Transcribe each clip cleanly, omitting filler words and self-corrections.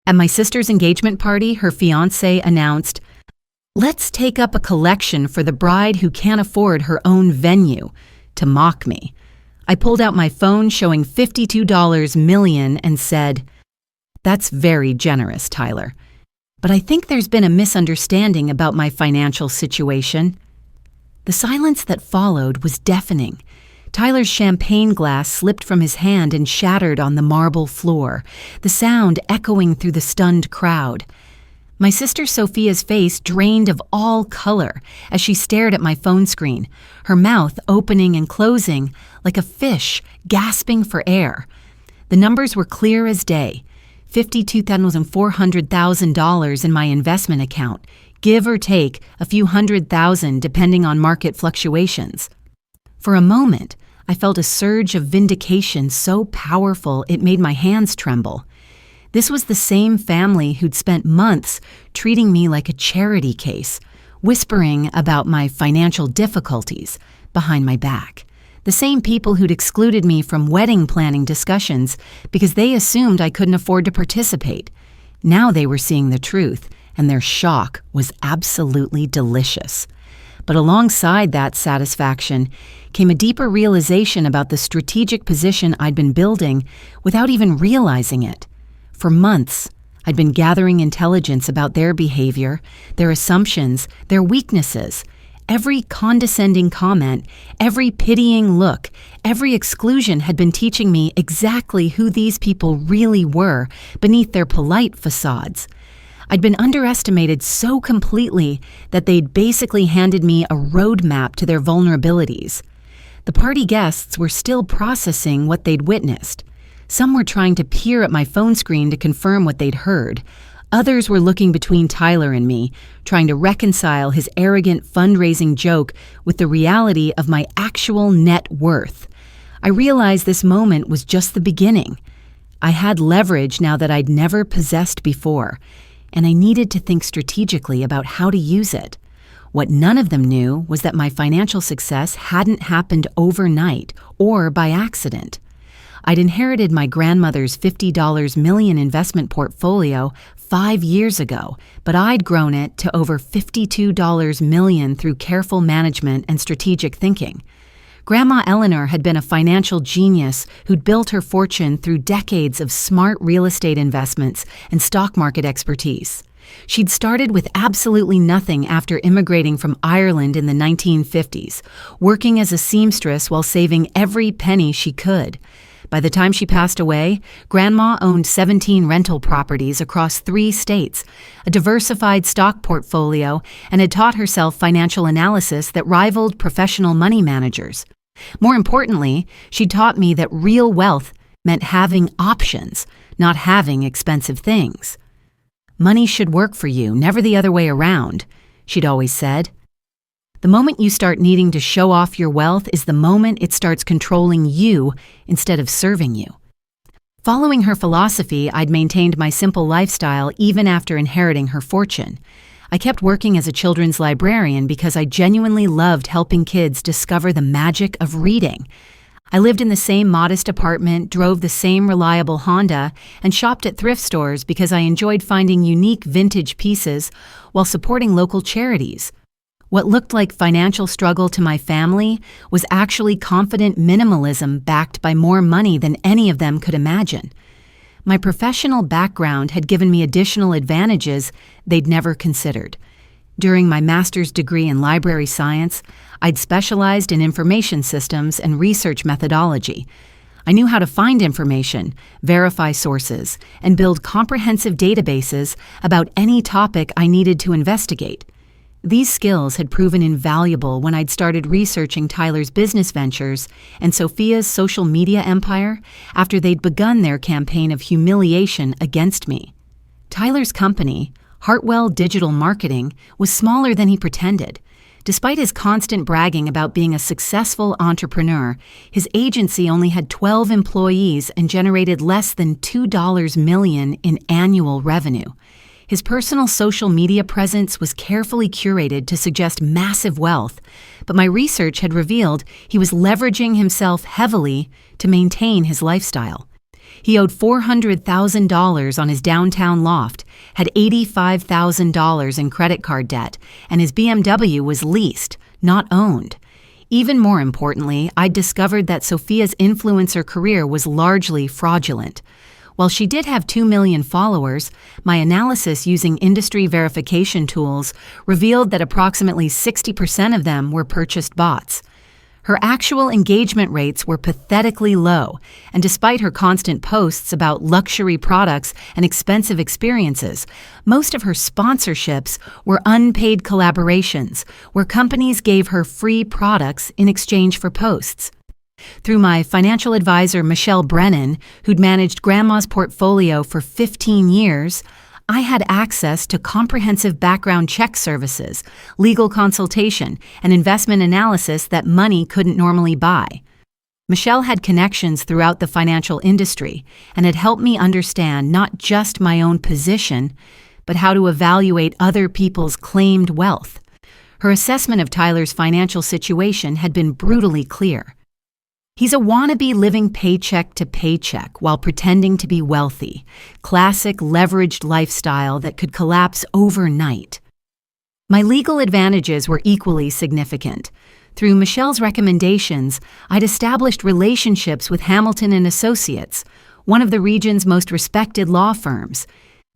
At my sister's engagement party, her fiancé announced, "Let's take up a collection for the bride who can't afford her own venue," to mock me. I pulled out my phone showing $52 million and said, "That's very generous, Tyler. But I think there's been a misunderstanding about my financial situation." The silence that followed was deafening. Tyler's champagne glass slipped from his hand and shattered on the marble floor, the sound echoing through the stunned crowd. My sister Sophia's face drained of all color as she stared at my phone screen, her mouth opening and closing like a fish gasping for air. The numbers were clear as day: $52,400,000 in my investment account, give or take a few $100,000 depending on market fluctuations. For a moment, I felt a surge of vindication so powerful it made my hands tremble. This was the same family who'd spent months treating me like a charity case, whispering about my financial difficulties behind my back. The same people who'd excluded me from wedding planning discussions because they assumed I couldn't afford to participate. Now they were seeing the truth, and their shock was absolutely delicious. But alongside that satisfaction came a deeper realization about the strategic position I'd been building without even realizing it. For months, I'd been gathering intelligence about their behavior, their assumptions, their weaknesses. Every condescending comment, every pitying look, every exclusion had been teaching me exactly who these people really were beneath their polite facades. I'd been underestimated so completely that they'd basically handed me a roadmap to their vulnerabilities. The party guests were still processing what they'd witnessed. Some were trying to peer at my phone screen to confirm what they'd heard. Others were looking between Tyler and me, trying to reconcile his arrogant fundraising joke with the reality of my actual net worth. I realized this moment was just the beginning. I had leverage now that I'd never possessed before, and I needed to think strategically about how to use it. What none of them knew was that my financial success hadn't happened overnight or by accident. I'd inherited my grandmother's $50 million investment portfolio 5 years ago, but I'd grown it to over $52 million through careful management and strategic thinking. Grandma Eleanor had been a financial genius who'd built her fortune through decades of smart real estate investments and stock market expertise. She'd started with absolutely nothing after immigrating from Ireland in the 1950s, working as a seamstress while saving every penny she could. By the time she passed away, Grandma owned 17 rental properties across 3 states, a diversified stock portfolio, and had taught herself financial analysis that rivaled professional money managers. More importantly, she taught me that real wealth meant having options, not having expensive things. "Money should work for you, never the other way around," she'd always said. The moment you start needing to show off your wealth is the moment it starts controlling you instead of serving you. Following her philosophy, I'd maintained my simple lifestyle even after inheriting her fortune. I kept working as a children's librarian because I genuinely loved helping kids discover the magic of reading. I lived in the same modest apartment, drove the same reliable Honda, and shopped at thrift stores because I enjoyed finding unique vintage pieces while supporting local charities. What looked like financial struggle to my family was actually confident minimalism backed by more money than any of them could imagine. My professional background had given me additional advantages they'd never considered. During my master's degree in library science, I'd specialized in information systems and research methodology. I knew how to find information, verify sources, and build comprehensive databases about any topic I needed to investigate. These skills had proven invaluable when I'd started researching Tyler's business ventures and Sophia's social media empire after they'd begun their campaign of humiliation against me. Tyler's company, Hartwell Digital Marketing, was smaller than he pretended. Despite his constant bragging about being a successful entrepreneur, his agency only had 12 employees and generated less than $2 million in annual revenue. His personal social media presence was carefully curated to suggest massive wealth, but my research had revealed he was leveraging himself heavily to maintain his lifestyle. He owed $400,000 on his downtown loft, had $85,000 in credit card debt, and his BMW was leased, not owned. Even more importantly, I discovered that Sophia's influencer career was largely fraudulent. While she did have 2 million followers, my analysis using industry verification tools revealed that approximately 60% of them were purchased bots. Her actual engagement rates were pathetically low, and despite her constant posts about luxury products and expensive experiences, most of her sponsorships were unpaid collaborations where companies gave her free products in exchange for posts. Through my financial advisor, Michelle Brennan, who'd managed Grandma's portfolio for 15 years, I had access to comprehensive background check services, legal consultation, and investment analysis that money couldn't normally buy. Michelle had connections throughout the financial industry and had helped me understand not just my own position, but how to evaluate other people's claimed wealth. Her assessment of Tyler's financial situation had been brutally clear. He's a wannabe living paycheck to paycheck while pretending to be wealthy, classic leveraged lifestyle that could collapse overnight. My legal advantages were equally significant. Through Michelle's recommendations, I'd established relationships with Hamilton and Associates, one of the region's most respected law firms.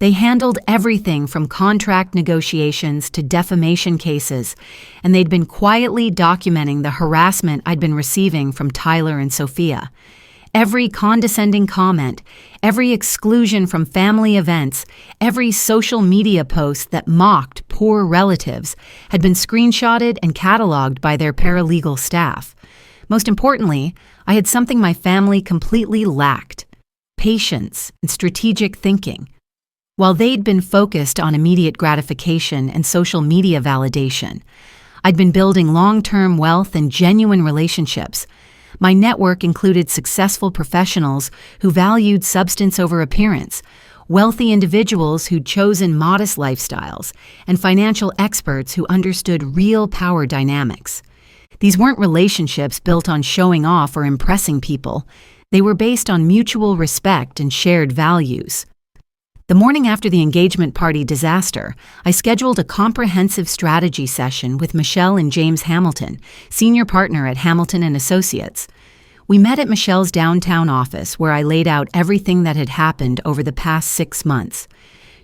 They handled everything from contract negotiations to defamation cases, and they'd been quietly documenting the harassment I'd been receiving from Tyler and Sophia. Every condescending comment, every exclusion from family events, every social media post that mocked poor relatives had been screenshotted and cataloged by their paralegal staff. Most importantly, I had something my family completely lacked: patience and strategic thinking. While they'd been focused on immediate gratification and social media validation, I'd been building long-term wealth and genuine relationships. My network included successful professionals who valued substance over appearance, wealthy individuals who'd chosen modest lifestyles, and financial experts who understood real power dynamics. These weren't relationships built on showing off or impressing people. They were based on mutual respect and shared values. The morning after the engagement party disaster, I scheduled a comprehensive strategy session with Michelle and James Hamilton, senior partner at Hamilton and Associates. We met at Michelle's downtown office where I laid out everything that had happened over the past 6 months.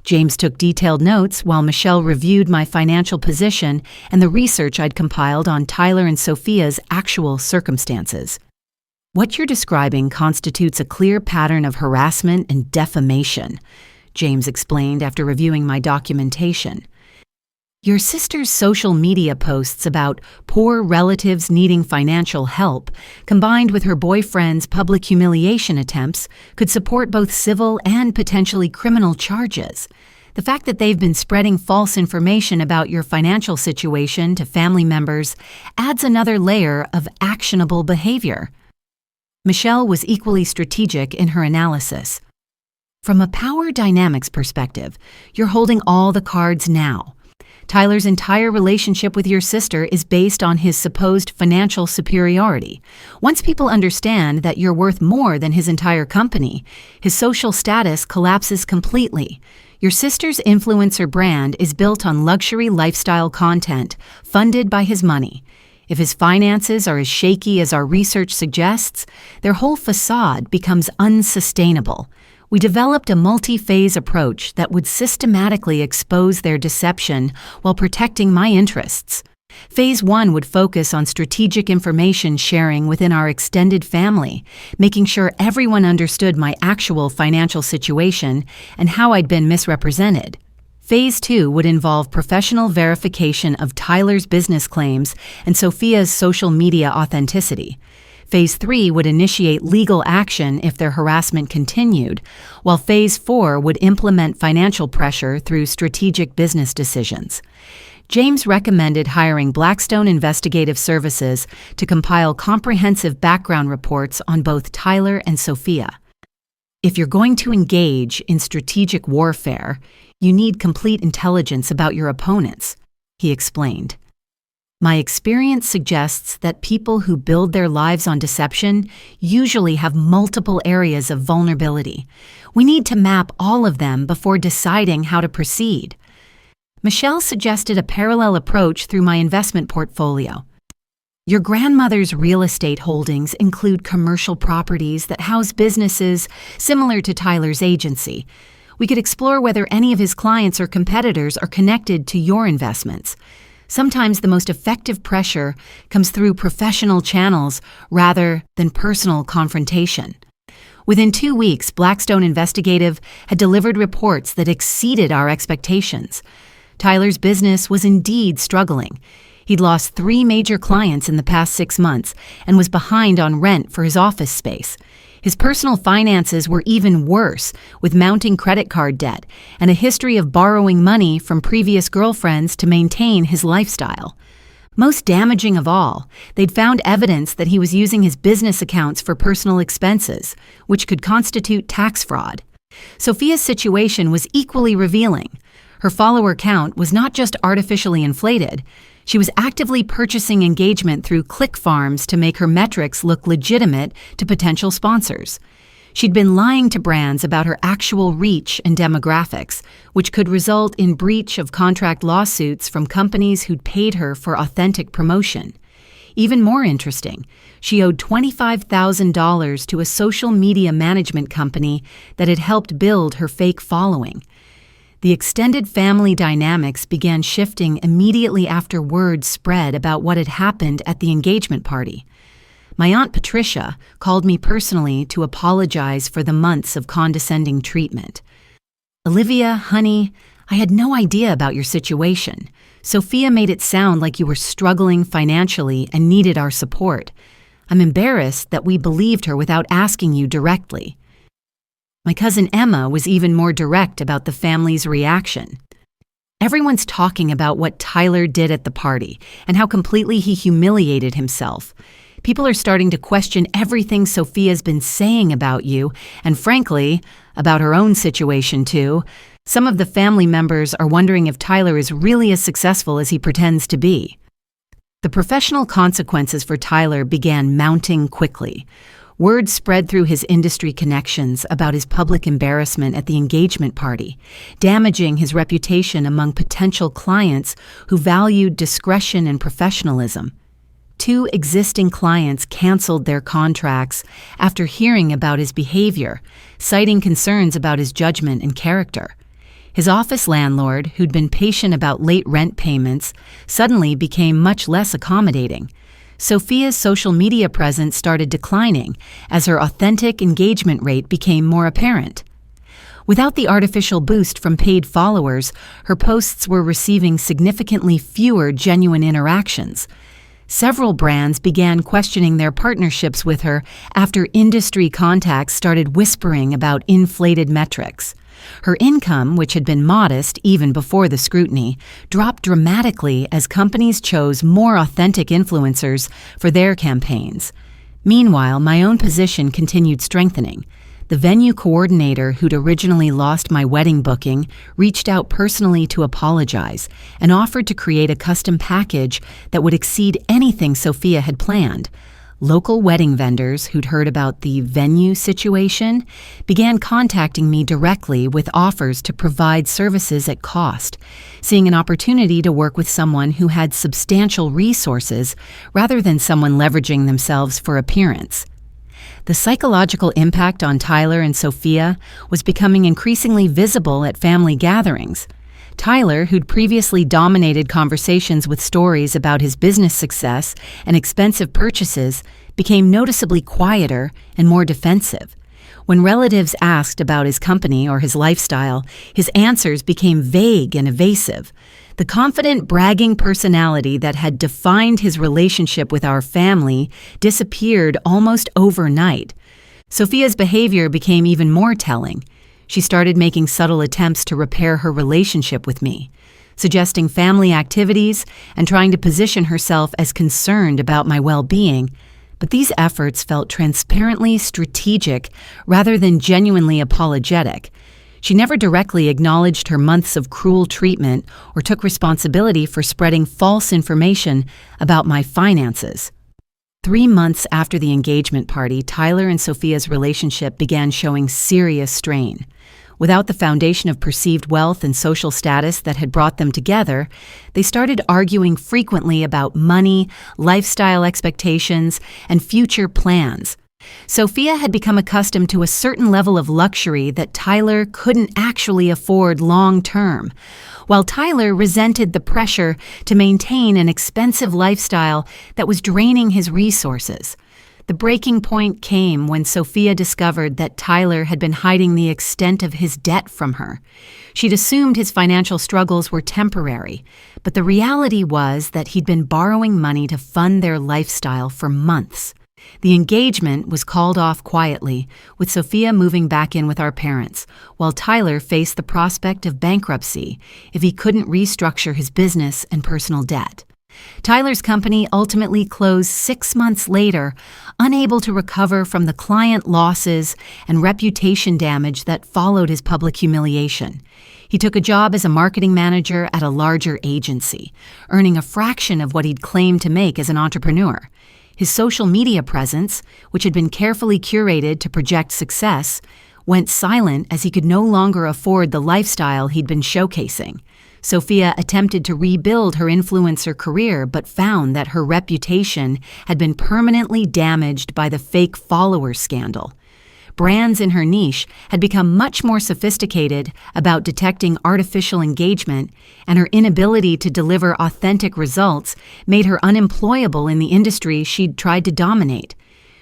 James took detailed notes while Michelle reviewed my financial position and the research I'd compiled on Tyler and Sophia's actual circumstances. "What you're describing constitutes a clear pattern of harassment and defamation," James explained after reviewing my documentation. "Your sister's social media posts about poor relatives needing financial help, combined with her boyfriend's public humiliation attempts, could support both civil and potentially criminal charges. The fact that they've been spreading false information about your financial situation to family members adds another layer of actionable behavior." Michelle was equally strategic in her analysis. "From a power dynamics perspective, you're holding all the cards now. Tyler's entire relationship with your sister is based on his supposed financial superiority. Once people understand that you're worth more than his entire company, his social status collapses completely. Your sister's influencer brand is built on luxury lifestyle content funded by his money. If his finances are as shaky as our research suggests, their whole facade becomes unsustainable. We developed a multi-phase approach that would systematically expose their deception while protecting my interests. Phase 1 would focus on strategic information sharing within our extended family, making sure everyone understood my actual financial situation and how I'd been misrepresented. Phase 2 would involve professional verification of Tyler's business claims and Sophia's social media authenticity. Phase 3 would initiate legal action if their harassment continued, while Phase 4 would implement financial pressure through strategic business decisions. James recommended hiring Blackstone Investigative Services to compile comprehensive background reports on both Tyler and Sophia. "If you're going to engage in strategic warfare, you need complete intelligence about your opponents," he explained. My experience suggests that people who build their lives on deception usually have multiple areas of vulnerability. We need to map all of them before deciding how to proceed. Michelle suggested a parallel approach through my investment portfolio. Your grandmother's real estate holdings include commercial properties that house businesses similar to Tyler's agency. We could explore whether any of his clients or competitors are connected to your investments. Sometimes the most effective pressure comes through professional channels rather than personal confrontation. Within 2 weeks, Blackstone Investigative had delivered reports that exceeded our expectations. Tyler's business was indeed struggling. He'd lost 3 major clients in the past 6 months and was behind on rent for his office space. His personal finances were even worse, with mounting credit card debt and a history of borrowing money from previous girlfriends to maintain his lifestyle. Most damaging of all, they'd found evidence that he was using his business accounts for personal expenses, which could constitute tax fraud. Sophia's situation was equally revealing. Her follower count was not just artificially inflated. She was actively purchasing engagement through click farms to make her metrics look legitimate to potential sponsors. She'd been lying to brands about her actual reach and demographics, which could result in breach of contract lawsuits from companies who'd paid her for authentic promotion. Even more interesting, she owed $25,000 to a social media management company that had helped build her fake following. The extended family dynamics began shifting immediately after word spread about what had happened at the engagement party. My Aunt Patricia called me personally to apologize for the months of condescending treatment. "Olivia, honey, I had no idea about your situation. Sophia made it sound like you were struggling financially and needed our support. I'm embarrassed that we believed her without asking you directly." My cousin Emma was even more direct about the family's reaction. "Everyone's talking about what Tyler did at the party and how completely he humiliated himself. People are starting to question everything Sophia's been saying about you, and frankly, about her own situation too. Some of the family members are wondering if Tyler is really as successful as he pretends to be." The professional consequences for Tyler began mounting quickly. Word spread through his industry connections about his public embarrassment at the engagement party, damaging his reputation among potential clients who valued discretion and professionalism. 2 existing clients canceled their contracts after hearing about his behavior, citing concerns about his judgment and character. His office landlord, who'd been patient about late rent payments, suddenly became much less accommodating. Sophia's social media presence started declining as her authentic engagement rate became more apparent. Without the artificial boost from paid followers, her posts were receiving significantly fewer genuine interactions. Several brands began questioning their partnerships with her after industry contacts started whispering about inflated metrics. Her income, which had been modest even before the scrutiny, dropped dramatically as companies chose more authentic influencers for their campaigns. Meanwhile, my own position continued strengthening. The venue coordinator who'd originally lost my wedding booking reached out personally to apologize and offered to create a custom package that would exceed anything Sophia had planned. Local wedding vendors who'd heard about the venue situation began contacting me directly with offers to provide services at cost, seeing an opportunity to work with someone who had substantial resources rather than someone leveraging themselves for appearance. The psychological impact on Tyler and Sophia was becoming increasingly visible at family gatherings. Tyler, who'd previously dominated conversations with stories about his business success and expensive purchases, became noticeably quieter and more defensive. When relatives asked about his company or his lifestyle, his answers became vague and evasive. The confident, bragging personality that had defined his relationship with our family disappeared almost overnight. Sophia's behavior became even more telling. She started making subtle attempts to repair her relationship with me, suggesting family activities and trying to position herself as concerned about my well-being. But these efforts felt transparently strategic rather than genuinely apologetic. She never directly acknowledged her months of cruel treatment or took responsibility for spreading false information about my finances. 3 months after the engagement party, Tyler and Sophia's relationship began showing serious strain. Without the foundation of perceived wealth and social status that had brought them together, they started arguing frequently about money, lifestyle expectations, and future plans. Sophia had become accustomed to a certain level of luxury that Tyler couldn't actually afford long-term, while Tyler resented the pressure to maintain an expensive lifestyle that was draining his resources. The breaking point came when Sophia discovered that Tyler had been hiding the extent of his debt from her. She'd assumed his financial struggles were temporary, but the reality was that he'd been borrowing money to fund their lifestyle for months. The engagement was called off quietly, with Sophia moving back in with our parents, while Tyler faced the prospect of bankruptcy if he couldn't restructure his business and personal debt. Tyler's company ultimately closed 6 months later, unable to recover from the client losses and reputation damage that followed his public humiliation. He took a job as a marketing manager at a larger agency, earning a fraction of what he'd claimed to make as an entrepreneur. His social media presence, which had been carefully curated to project success, went silent as he could no longer afford the lifestyle he'd been showcasing. Sophia attempted to rebuild her influencer career but found that her reputation had been permanently damaged by the fake follower scandal. Brands in her niche had become much more sophisticated about detecting artificial engagement, and her inability to deliver authentic results made her unemployable in the industry she'd tried to dominate.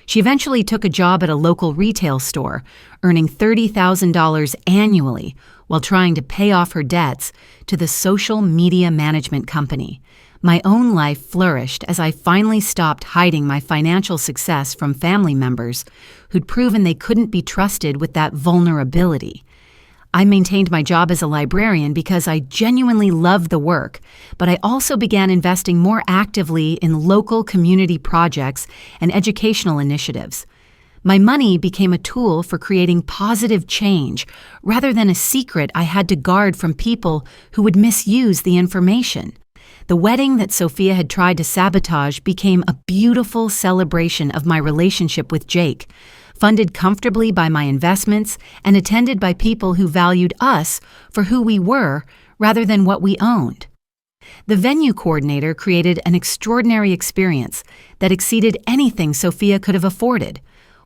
She eventually took a job at a local retail store, earning $30,000 annually while trying to pay off her debts to the social media management company. My own life flourished as I finally stopped hiding my financial success from family members who'd proven they couldn't be trusted with that vulnerability. I maintained my job as a librarian because I genuinely loved the work, but I also began investing more actively in local community projects and educational initiatives. My money became a tool for creating positive change rather than a secret I had to guard from people who would misuse the information. The wedding that Sophia had tried to sabotage became a beautiful celebration of my relationship with Jake, funded comfortably by my investments and attended by people who valued us for who we were rather than what we owned. The venue coordinator created an extraordinary experience that exceeded anything Sophia could have afforded,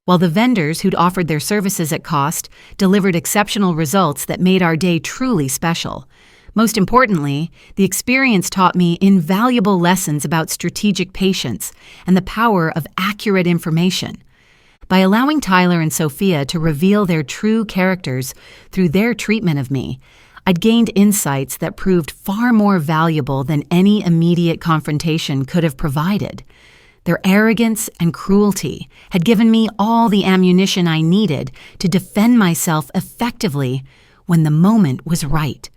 while the vendors who'd offered their services at cost delivered exceptional results that made our day truly special. Most importantly, the experience taught me invaluable lessons about strategic patience and the power of accurate information. By allowing Tyler and Sophia to reveal their true characters through their treatment of me, I'd gained insights that proved far more valuable than any immediate confrontation could have provided. Their arrogance and cruelty had given me all the ammunition I needed to defend myself effectively when the moment was right.